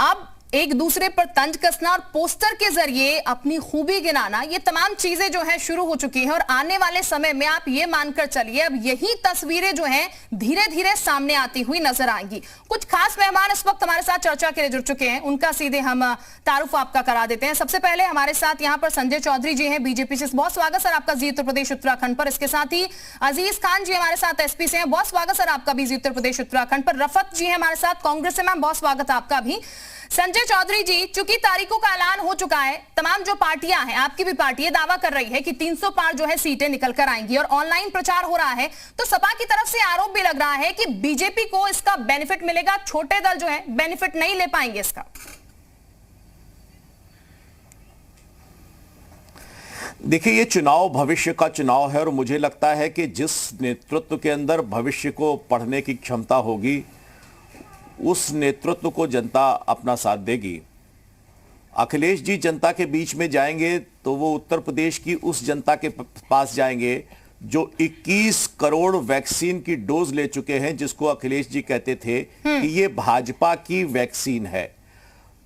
अब एक दूसरे पर तंज कसना और पोस्टर के जरिए अपनी खूबी गिनाना, ये तमाम चीजें जो है शुरू हो चुकी हैं और आने वाले समय में आप ये मानकर चलिए अब यही तस्वीरें जो हैं धीरे धीरे सामने आती हुई नजर आएंगी। कुछ खास मेहमान इस वक्त हमारे साथ चर्चा के लिए जुड़ चुके हैं, उनका सीधे हम तारुफ आपका करा देते हैं। सबसे पहले हमारे साथ यहाँ पर संजय चौधरी जी हैं बीजेपी से, बहुत स्वागत सर आपका जी उत्तर प्रदेश उत्तराखंड पर। इसके साथ ही अजीज खान जी हमारे साथ एसपी से हैं, बहुत स्वागत सर आपका भी जी उत्तर प्रदेश उत्तराखंड पर। रफत जी है हमारे साथ कांग्रेस से, मैम बहुत स्वागत है आपका भी। संजय चौधरी जी, चूंकि तारीखों का ऐलान हो चुका है, तमाम जो पार्टियां हैं, आपकी भी पार्टी दावा कर रही है कि 300 पार जो है सीटें निकल कर आएंगी और ऑनलाइन प्रचार हो रहा है, तो सपा की तरफ से आरोप भी लग रहा है कि बीजेपी को इसका बेनिफिट मिलेगा, छोटे दल जो है बेनिफिट नहीं ले पाएंगे इसका। देखिए, ये चुनाव भविष्य का चुनाव है और मुझे लगता है कि जिस नेतृत्व के अंदर भविष्य को पढ़ने की क्षमता होगी उस नेतृत्व को जनता अपना साथ देगी। अखिलेश जी जनता के बीच में जाएंगे तो वो उत्तर प्रदेश की उस जनता के पास जाएंगे जो 21 करोड़ वैक्सीन की डोज ले चुके हैं, जिसको अखिलेश जी कहते थे कि ये भाजपा की वैक्सीन है।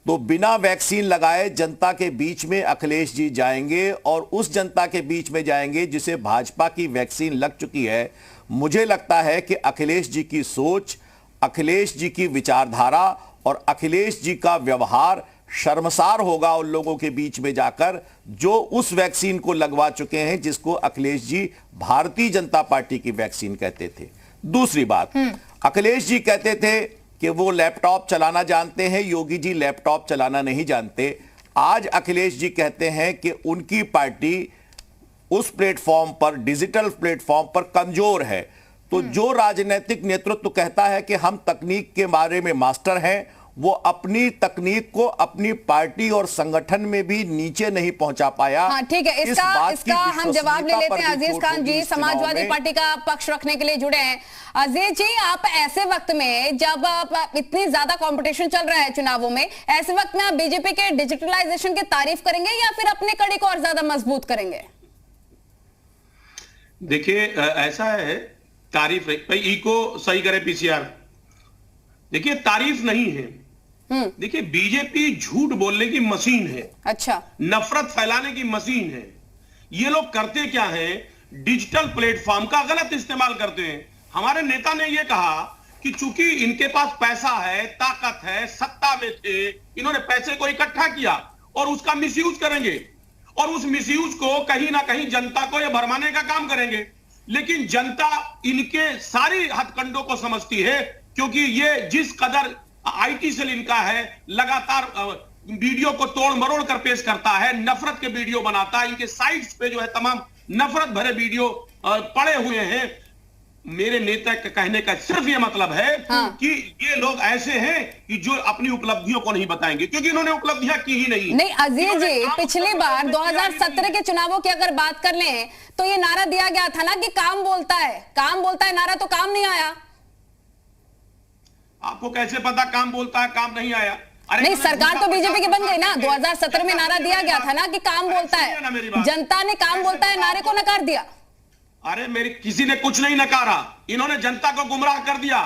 तो बिना वैक्सीन लगाए जनता के बीच में अखिलेश जी जाएंगे और उस जनता के बीच में जाएंगे जिसे भाजपा की वैक्सीन लग चुकी है। मुझे लगता है कि अखिलेश जी की सोच, अखिलेश जी की विचारधारा और अखिलेश जी का व्यवहार शर्मसार होगा उन लोगों के बीच में जाकर जो उस वैक्सीन को लगवा चुके हैं जिसको अखिलेश जी भारतीय जनता पार्टी की वैक्सीन कहते थे। दूसरी बात, अखिलेश जी कहते थे कि वो लैपटॉप चलाना जानते हैं, योगी जी लैपटॉप चलाना नहीं जानते। आज अखिलेश जी कहते हैं कि उनकी पार्टी उस प्लेटफॉर्म पर, डिजिटल प्लेटफॉर्म पर कमजोर है। तो जो राजनीतिक नेतृत्व कहता है कि हम तकनीक के बारे में मास्टर हैं, वो अपनी तकनीक को अपनी पार्टी और संगठन में भी नीचे नहीं पहुंचा पाया। हाँ, ठीक है, इसका हम जवाब ले लेते हैं। अजीज खान जी समाजवादी पार्टी का पक्ष रखने के लिए जुड़े हैं। अजीज जी, आप ऐसे वक्त में जब इतनी ज्यादा कंपटीशन चल रहा है चुनावों में, ऐसे वक्त में आप बीजेपी के डिजिटलाइजेशन की तारीफ करेंगे या फिर अपनी कड़ी को और ज्यादा मजबूत करेंगे? देखिए, ऐसा है, तारीफ भाई ई को सही करे पीसीआर। देखिए, तारीफ नहीं है। देखिए, बीजेपी झूठ बोलने की मशीन है, अच्छा, नफरत फैलाने की मशीन है। ये लोग करते क्या है, डिजिटल प्लेटफॉर्म का गलत इस्तेमाल करते हैं। हमारे नेता ने यह कहा कि चूंकि इनके पास पैसा है, ताकत है, सत्ता में थे, इन्होंने पैसे को इकट्ठा किया और उसका मिसयूज करेंगे और उस मिसयूज को कहीं ना कहीं जनता को ये भरमाने का काम करेंगे। लेकिन जनता इनके सारी हथकंडों को समझती है, क्योंकि ये जिस कदर आईटी सेल इनका है, लगातार वीडियो को तोड़ मरोड़ कर पेश करता है, नफरत के वीडियो बनाता है, इनके साइट्स पे जो है तमाम नफरत भरे वीडियो पड़े हुए हैं। मेरे नेता के कहने का सिर्फ ये मतलब है कि ये लोग ऐसे हैं कि जो अपनी उपलब्धियों को नहीं बताएंगे, क्योंकि इन्होंने उपलब्धियां की ही नहीं। अजीज जी, पिछली बार 2017 के चुनावों की अगर बात कर लें तो ये नारा दिया गया था ना कि काम बोलता है नारा, तो काम नहीं आया। आपको कैसे पता काम बोलता है, काम नहीं आया? नहीं, सरकार तो बीजेपी की बन गई ना। 2017 में नारा दिया गया था ना कि काम बोलता है, जनता ने काम बोलता है नारे को नकार दिया। अरे मेरी किसी ने कुछ नहीं नकारा, इन्होंने जनता को गुमराह कर दिया,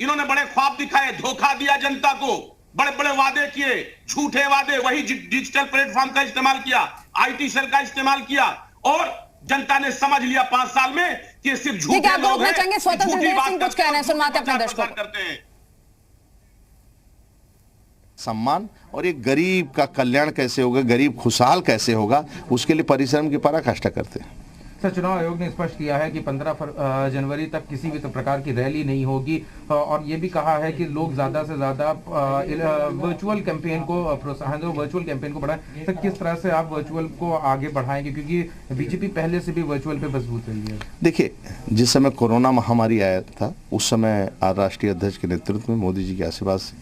इन्होंने बड़े ख्वाब दिखाए, धोखा दिया जनता को, बड़े बड़े वादे किए, झूठे वादे, वही डिजिटल प्लेटफॉर्म का इस्तेमाल किया, आईटी सेल का इस्तेमाल किया और जनता ने समझ लिया 5 साल में कि सिर्फ झूठे लोग हैं। कुछ कहना है, सुनवाते अपने दर्शकों करते हैं। सम्मान और एक गरीब का कल्याण कैसे होगा, गरीब खुशहाल कैसे होगा, उसके लिए परिश्रम की पराकाष्ठा करते हैं। सर, चुनाव आयोग ने स्पष्ट किया है कि 15 जनवरी तक किसी भी प्रकार की रैली नहीं होगी और ये भी कहा है कि लोग ज्यादा से ज्यादा वर्चुअल कैंपेन को प्रोत्साहन दो, वर्चुअल कैंपेन को बढ़ाएं। सर, किस तरह से आप वर्चुअल को आगे बढ़ाएंगे, क्योंकि बीजेपी पहले से भी वर्चुअल पे मजबूत रही है? देखिए, जिस समय कोरोना महामारी आया था उस समय राष्ट्रीय अध्यक्ष के नेतृत्व में, मोदी जी के आशीर्वाद से,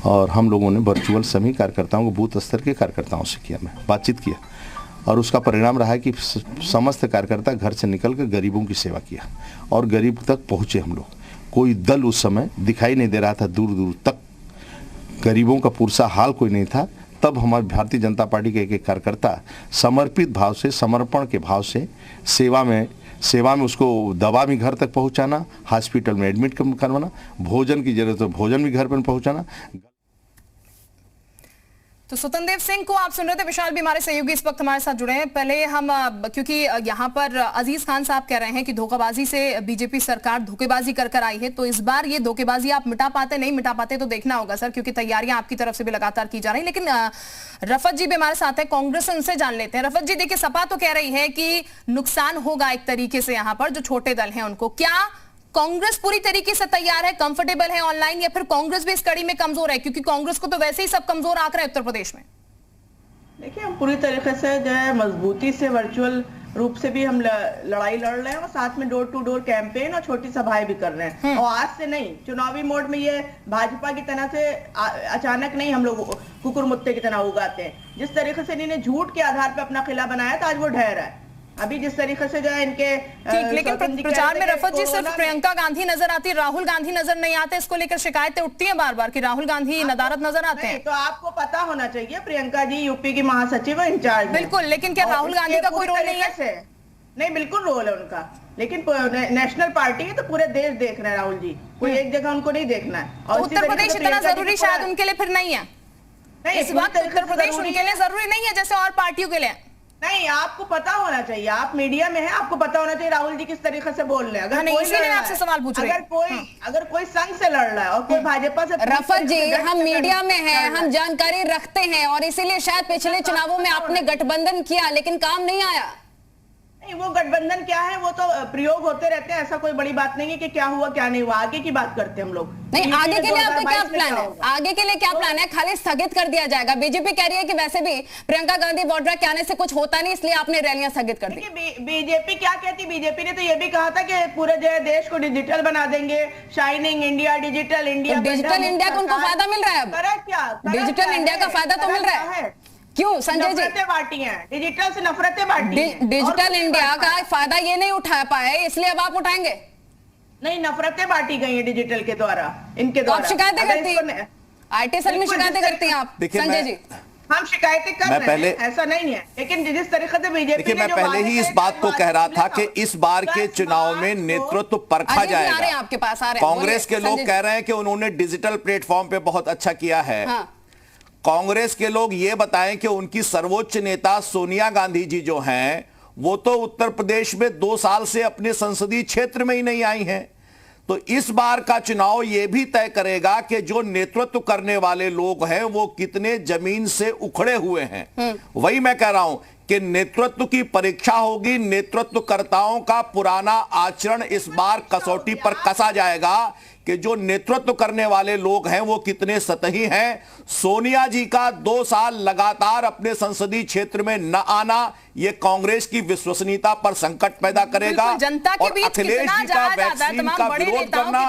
और हम लोगों ने वर्चुअल सभी कार्यकर्ताओं को, बूथ स्तर के कार्यकर्ताओं से किया, मैं बातचीत किया और उसका परिणाम रहा है कि समस्त कार्यकर्ता घर से निकलकर गरीबों की सेवा किया और गरीब तक पहुँचे हम लोग। कोई दल उस समय दिखाई नहीं दे रहा था, दूर दूर तक गरीबों का पुरसा हाल कोई नहीं था। तब हमारी भारतीय जनता पार्टी के एक कार्यकर्ता समर्पित भाव से, समर्पण के भाव से सेवा में उसको दवा भी घर तक पहुँचाना, हॉस्पिटल में एडमिट करवाना, भोजन की जरूरत हो भोजन भी घर पर पहुँचाना। तो स्वतंत्र सिंह को आप सुन रहे थे, विशाल भी हमारे सहयोगी इस वक्त हमारे साथ जुड़े हैं। पहले हम क्योंकि यहाँ पर अजीज खान साहब कह रहे हैं कि धोखाबाजी से बीजेपी सरकार धोखेबाजी कर आई है, तो इस बार ये धोखेबाजी आप मिटा पाते नहीं मिटा पाते तो देखना होगा सर, क्योंकि तैयारियां आपकी तरफ से भी लगातार की जा रही। लेकिन रफत जी भी हमारे साथ है, कांग्रेस, उनसे जान लेते हैं। रफत जी, देखिए सपा तो कह रही है कि नुकसान होगा एक तरीके से यहाँ पर जो छोटे दल हैं उनको, क्या कांग्रेस पूरी तरीके से तैयार है, कंफर्टेबल है ऑनलाइन, या फिर कांग्रेस भी इस कड़ी में कमजोर है? क्योंकि कांग्रेस को तो वैसे ही सब कमजोर आंक रहे हैं उत्तर प्रदेश में। देखिए, हम पूरी तरीके से जो है मजबूती से वर्चुअल रूप से भी हम लड़ाई लड़ रहे हैं और साथ में डोर टू डोर कैंपेन और छोटी सभाएं भी कर रहे हैं। और आज से नहीं, चुनावी मोड में ये भाजपा की तरह से अचानक नहीं हम लोग कुकुर मुत्ते की तरह उगाते हैं। जिस तरीके से इन्होंने झूठ के आधार पर अपना किला बनाया था, आज वो ढह रहा है। अभी जिस तरीके से जो है इनके ठीक, लेकिन प्रचार में रफत जी सिर्फ प्रियंका गांधी नजर आती है, राहुल गांधी नजर नहीं आते। इसको लेकर शिकायतें उठती हैं बार बार कि राहुल गांधी नदारत नजर आते हैं। तो आपको पता होना चाहिए, प्रियंका जी यूपी की महासचिव है, इंचार्ज। बिल्कुल, लेकिन क्या राहुल गांधी का कोई रोल नहीं है? नहीं, बिल्कुल रोल है उनका, लेकिन नेशनल पार्टी है तो पूरे देश देख रहे हैं राहुल जी, कोई एक जगह उनको नहीं देखना है। और उत्तर प्रदेश इतना जरूरी शायद उनके लिए फिर नहीं है। इस वक्त उत्तर प्रदेश उनके लिए जरूरी नहीं है जैसे और पार्टियों के लिए। नहीं, आपको पता होना चाहिए, आप मीडिया में हैं, आपको पता होना चाहिए राहुल जी किस तरीके से बोल रहे हैं। अगर कोई इसीलिए मैं आपसे सवाल पूछ रही हूं। अगर कोई संघ से लड़ रहा है और कोई भाजपा से, रफत जी, हम मीडिया में हैं, हम जानकारी रखते हैं और इसीलिए शायद पिछले चुनावों में आपने गठबंधन किया लेकिन काम नहीं आया। नहीं, वो गठबंधन क्या है, वो तो प्रयोग होते रहते हैं, ऐसा कोई बड़ी बात नहीं है कि क्या हुआ क्या नहीं हुआ। आगे की बात करते हैं हम लोग। नहीं, आगे के लिए आपका क्या प्लान है? आगे के लिए क्या प्लान है? खाली स्थगित कर दिया जाएगा? बीजेपी कह रही है कि वैसे भी प्रियंका गांधी वाड्रा के आने से कुछ होता नहीं, इसलिए आपने रैलियां स्थगित कर दी। बीजेपी क्या कहती? बीजेपी ने तो ये भी कहा था कि पूरे जो है देश को डिजिटल बना देंगे, shining India, digital India. Digital India को उनको फायदा मिल रहा है? अब डिजिटल इंडिया का फायदा तो मिल रहा है। क्यों संजय जी? नफरतें बांटी हैं, डिजिटल से नफरतें बांटी हैं। डिजिटल इंडिया का फायदा ये नहीं उठा पाए, इसलिए अब आप उठाएंगे? नहीं, नफरतें बांटी गई हैं डिजिटल के द्वारा, इनके द्वारा। आप शिकायतें करती हैं, आईटी सेल में शिकायतें करती हैं आप संजय जी? हम शिकायतें कर रहे हैं, ऐसा नहीं है, लेकिन जिस तरीके से बीजेपी, देखिए, मैं पहले ही इस बात को कह रहा था कि इस बार के चुनाव में नेतृत्व परखा जाएगा। आपके पास आ रहे हैं, कांग्रेस के लोग कह रहे हैं कि उन्होंने डिजिटल प्लेटफॉर्म पे बहुत अच्छा किया है। कांग्रेस के लोग ये बताएं कि उनकी सर्वोच्च नेता सोनिया गांधी जी जो हैं, वो तो उत्तर प्रदेश में 2 साल से अपने संसदीय क्षेत्र में ही नहीं आई हैं। तो इस बार का चुनाव यह भी तय करेगा कि जो नेतृत्व करने वाले लोग हैं वो कितने जमीन से उखड़े हुए हैं। वही मैं कह रहा हूं कि नेतृत्व की परीक्षा होगी, नेतृत्वकर्ताओं का पुराना आचरण इस बार कसौटी पर कसा जाएगा कि जो नेतृत्व करने वाले लोग हैं वो कितने सतही हैं। सोनिया जी का 2 साल लगातार अपने संसदीय क्षेत्र में न आना ये कांग्रेस की विश्वसनीयता पर संकट पैदा करेगा। जनता के बीच अखिलेश जी का वैक्सीन का विरोध करना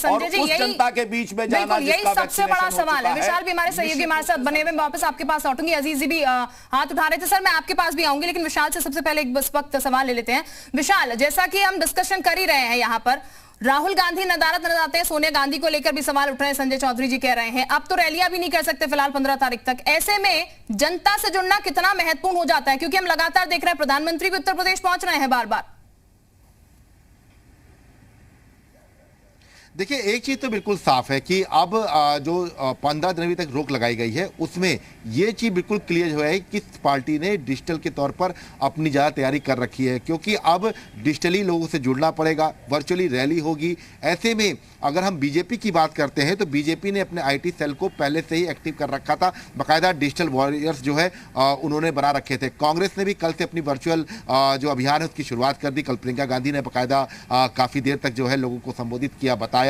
और उस जनता के बीच में जाना, यही सबसे बड़ा सवाल है। विशाल भी हमारे सहयोगी हमारे साथ बने हुए, वापस आपके पास लौटूंगी। अजीज जी भी हाथ उठा रहे थे, सर मैं आपके पास भी आऊंगी, लेकिन विशाल से सबसे पहले एक बस वक्त सवाल ले लेते हैं। विशाल, जैसा कि हम डिस्कशन कर ही रहे हैं, यहाँ पर राहुल गांधी नदारत नजर आते हैं, सोनिया गांधी को लेकर भी सवाल उठ रहे हैं, संजय चौधरी जी कह रहे हैं अब तो रैलियां भी नहीं कर सकते फिलहाल 15 तारीख तक। ऐसे में जनता से जुड़ना कितना महत्वपूर्ण हो जाता है, क्योंकि हम लगातार देख रहे हैं प्रधानमंत्री भी उत्तर प्रदेश पहुंच रहे हैं बार बार। देखिए, एक चीज़ तो बिल्कुल साफ है कि अब जो 15 जनवरी तक रोक लगाई गई है उसमें ये चीज़ बिल्कुल क्लियर हुआ है कि पार्टी ने डिजिटल के तौर पर अपनी ज़्यादा तैयारी कर रखी है, क्योंकि अब डिजिटली लोगों से जुड़ना पड़ेगा, वर्चुअली रैली होगी। ऐसे में अगर हम बीजेपी की बात करते हैं तो बीजेपी ने अपने आईटी सेल को पहले से ही एक्टिव कर रखा था, बाकायदा डिजिटल वॉरियर्स जो है उन्होंने बना रखे थे। कांग्रेस ने भी कल से अपनी वर्चुअल जो अभियान है उसकी शुरुआत कर दी। कल प्रियंका गांधी ने बाकायदा काफ़ी देर तक जो है लोगों को संबोधित किया, बताया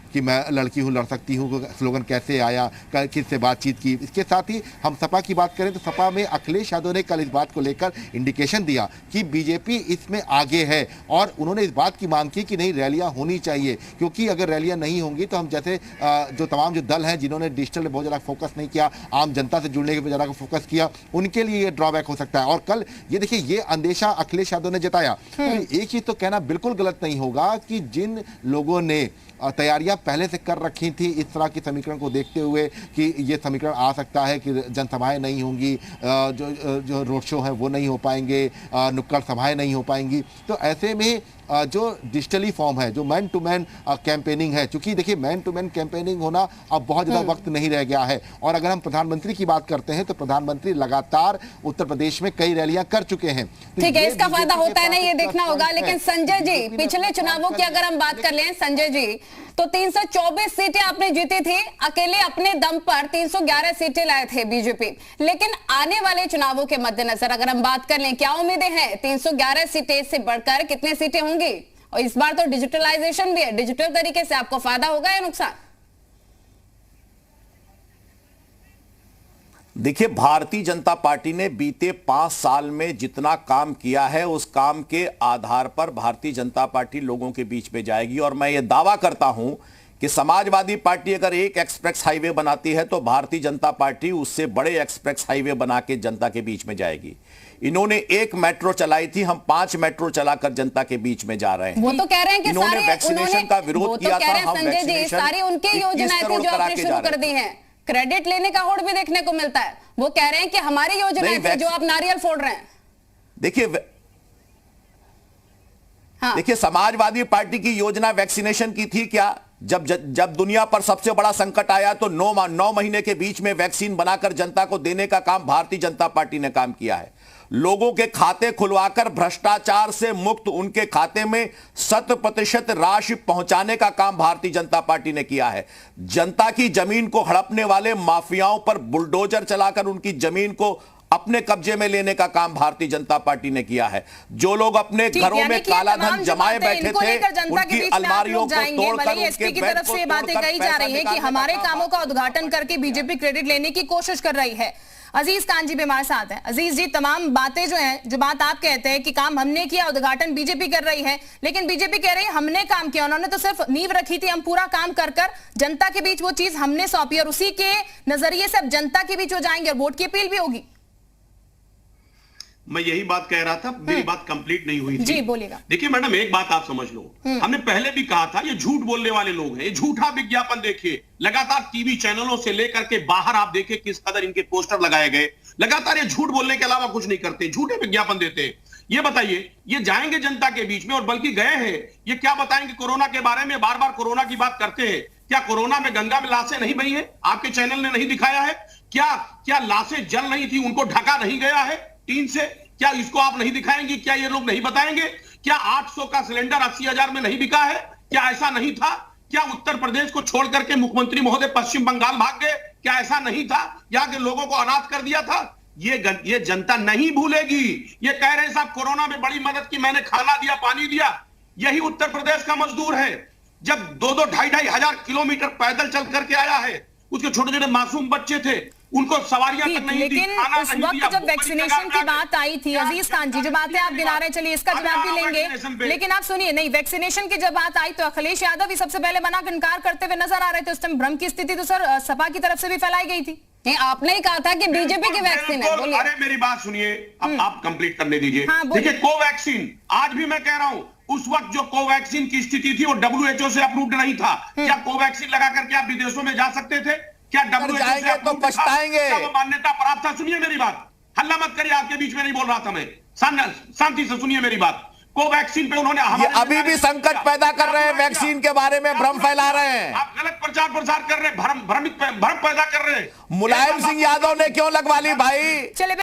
कि मैं लड़की हूं, लड़ सकती हूं, स्लोगन कैसे आया, किससे बातचीत की। इसके साथ ही हम सपा की बात करें तो सपा में अखिलेश यादव ने कल इस बात को लेकर इंडिकेशन दिया कि बीजेपी इसमें आगे है और उन्होंने इस बात की मांग की कि नहीं, रैलियां होनी चाहिए, क्योंकि अगर रैलियां नहीं होंगी तो हम जैसे जो तमाम जो दल हैं जिन्होंने डिजिटल में बहुत ज़्यादा फोकस नहीं किया, आम जनता से जुड़ने के ज़्यादा फोकस किया, उनके लिए ये ड्रॉबैक हो सकता है। और कल ये देखिए, ये अंदेशा अखिलेश यादव ने जताया। तो एक चीज़ तो कहना बिल्कुल गलत नहीं होगा कि जिन लोगों ने तैयारियां पहले से कर रखी थी इस तरह की समीकरण को देखते हुए कि ये समीकरण आ सकता है कि जनसभाएं नहीं होंगी, जो रोड शो है वो नहीं हो पाएंगे, नुक्कड़ सभाएं नहीं हो पाएंगी, तो ऐसे में जो डिजिटली फॉर्म है, जो मैन टू मैन कैंपेनिंग है, क्योंकि देखिए मैन टू मैन कैंपेनिंग होना अब बहुत ज़्यादा वक्त नहीं रह गया है। और अगर हम प्रधानमंत्री की बात करते हैं तो प्रधानमंत्री लगातार उत्तर प्रदेश में कई रैलियां कर चुके हैं। ठीक है, इसका फायदा होता है ना, ये देखना होगा। लेकिन संजय जी, पिछले चुनावों की अगर हम बात कर लें संजय जी, तो 324 सीटें आपने जीती थी, अकेले अपने दम पर 311 सीटें लाए थे बीजेपी। लेकिन आने वाले चुनावों के मद्देनजर अगर हम बात कर लें, क्या उम्मीदें हैं? 311 सीटें से बढ़कर कितने सीटें होंगी? और इस बार तो डिजिटलाइजेशन भी है, डिजिटल तरीके से आपको फायदा होगा या नुकसान? देखिए, भारतीय जनता पार्टी ने बीते 5 साल में जितना काम किया है उस काम के आधार पर भारतीय जनता पार्टी लोगों के बीच में जाएगी। और मैं ये दावा करता हूं कि समाजवादी पार्टी अगर एक एक्सप्रेस हाईवे बनाती है तो भारतीय जनता पार्टी उससे बड़े एक्सप्रेस हाईवे बना के जनता के बीच में जाएगी। इन्होंने एक मेट्रो चलाई थी, हम 5 मेट्रो चलाकर जनता के बीच में जा रहे हैं। वो तो कह रहे हैं कि इन्होंने वैक्सीनेशन का विरोध किया था, हम संजय जी, सारी उनकी योजनाएं थी जो आपने शुरू कर दी हैं। क्रेडिट लेने का होड़ भी देखने को मिलता है। वो कह रहे हैं कि हमारी योजनाएं थी जो आप नारियल फोड़ रहे हैं। देखिए देखिए, समाजवादी पार्टी की योजना वैक्सीनेशन की थी क्या? जब दुनिया पर सबसे बड़ा संकट आया तो 9 महीने के बीच में वैक्सीन बनाकर जनता को देने का काम भारतीय जनता पार्टी ने काम किया है। लोगों के खाते खुलवाकर भ्रष्टाचार से मुक्त उनके खाते में 100% राशि पहुंचाने का काम भारतीय जनता पार्टी ने किया है। जनता की जमीन को हड़पने वाले माफियाओं पर बुलडोजर चलाकर उनकी जमीन को अपने कब्जे में लेने का काम भारतीय जनता पार्टी ने किया है। जो लोग अपने घरों में काला धन जमाए बैठे थे, उनकी अलमारियों को तोड़कर एसपी की तरफ से ये बातें कही जा रही है कि हमारे कामों का उद्घाटन करके बीजेपी क्रेडिट लेने की कोशिश कर रही है। अजीज खान जी भी हमारे साथ हैं। अजीज जी, तमाम बातें जो हैं, जो बात आप कहते हैं कि काम हमने किया, उद्घाटन बीजेपी कर रही है, लेकिन बीजेपी कह रही है हमने काम किया, उन्होंने तो सिर्फ नींव रखी थी, हम पूरा काम कर जनता के बीच वो चीज हमने सौंपी और उसी के नजरिए से अब जनता के बीच हो जाएंगे और वोट की अपील भी होगी। मैं यही बात कह रहा था, मेरी बात कंप्लीट नहीं हुई थी। जी बोलिएगा। देखिए मैडम, एक बात आप समझ लो, हमने पहले भी कहा था ये झूठ बोलने वाले लोग हैं, ये झूठा विज्ञापन। देखिए लगातार टीवी चैनलों से लेकर के बाहर आप देखिए किस कदर इनके पोस्टर लगाए गए। लगातार ये झूठ बोलने के अलावा कुछ नहीं करते, झूठे विज्ञापन देते हैं। ये बताइए, ये जाएंगे जनता के बीच में और बल्कि गए हैं, ये क्या बताएंगे कोरोना के बारे में? बार बार कोरोना की बात करते हैं। क्या कोरोना में गंगा में लाशें नहीं बही है? आपके चैनल ने नहीं दिखाया है क्या लाशें जल नहीं थी, उनको ढका नहीं गया है टीन से? क्या इसको आप नहीं दिखाएंगे? क्या ये लोग नहीं बताएंगे? क्या 800 का सिलेंडर 80,000 में नहीं बिका है? क्या ऐसा नहीं था? क्या उत्तर प्रदेश को छोड़ करके मुख्यमंत्री महोदय पश्चिम बंगाल भाग गए? क्या ऐसा नहीं था? यहाँ के लोगों को अनाथ कर दिया था? ये जनता नहीं भूलेगी। ये कह रहे हैं साहब कोरोना में बड़ी मदद की, मैंने खाना दिया, पानी दिया। यही उत्तर प्रदेश का मजदूर है, जब 2-2, 2,500 हजार किलोमीटर पैदल चल करके आया है। उसके छोटे छोटे मासूम बच्चे थे, उनको सवारियां तक नहीं दी, खाना उस नहीं वक्त दिया। जब वैक्सीनेशन की बात आई थी, अजीज खान जी, जो बातें आप गिना रहे हैं, चलिए इसका जवाब भी लेंगे, लेकिन आप सुनिए, नहीं वैक्सीनेशन की जब बात आई तो अखिलेश यादव भी सबसे पहले मना कर इनकार करते हुए नजर आ रहे थे। उस टाइम भ्रम की स्थिति तो सर सपा की तरफ से भी फैलाई गई थी। नहीं, आपने ही कहा था कि बीजेपी की वैक्सीन है। बोलिए। अरे मेरी बात सुनिए, अब आप कंप्लीट करने दीजिए। देखिए कोवैक्सीन, आज भी मैं कह रहा हूं, उस वक्त जो कोवैक्सीन की स्थिति थी वो WHO से अप्रूव्ड नहीं था। क्या कोवैक्सीन लगा करके आप विदेशों में जा सकते थे? क्या WHO से तो पछताएंगे। वो मान्यता प्राप्त था? सुनिए मेरी बात, हल्ला मत करिए, आपके बीच में नहीं बोल रहा था मैं, शांति से सुनिए मेरी बात। कोवैक्सीन पे उन्होंने अभी भी संकट पैदा कर रहे हैं, वैक्सीन के बारे में भ्रम फैला रहे हैं। आप गलत प्रचार प्रसार कर रहे हैं, भ्रम पैदा कर रहे हैं। मुलायम सिंह यादव ने क्यों लगवा ली भाई? चले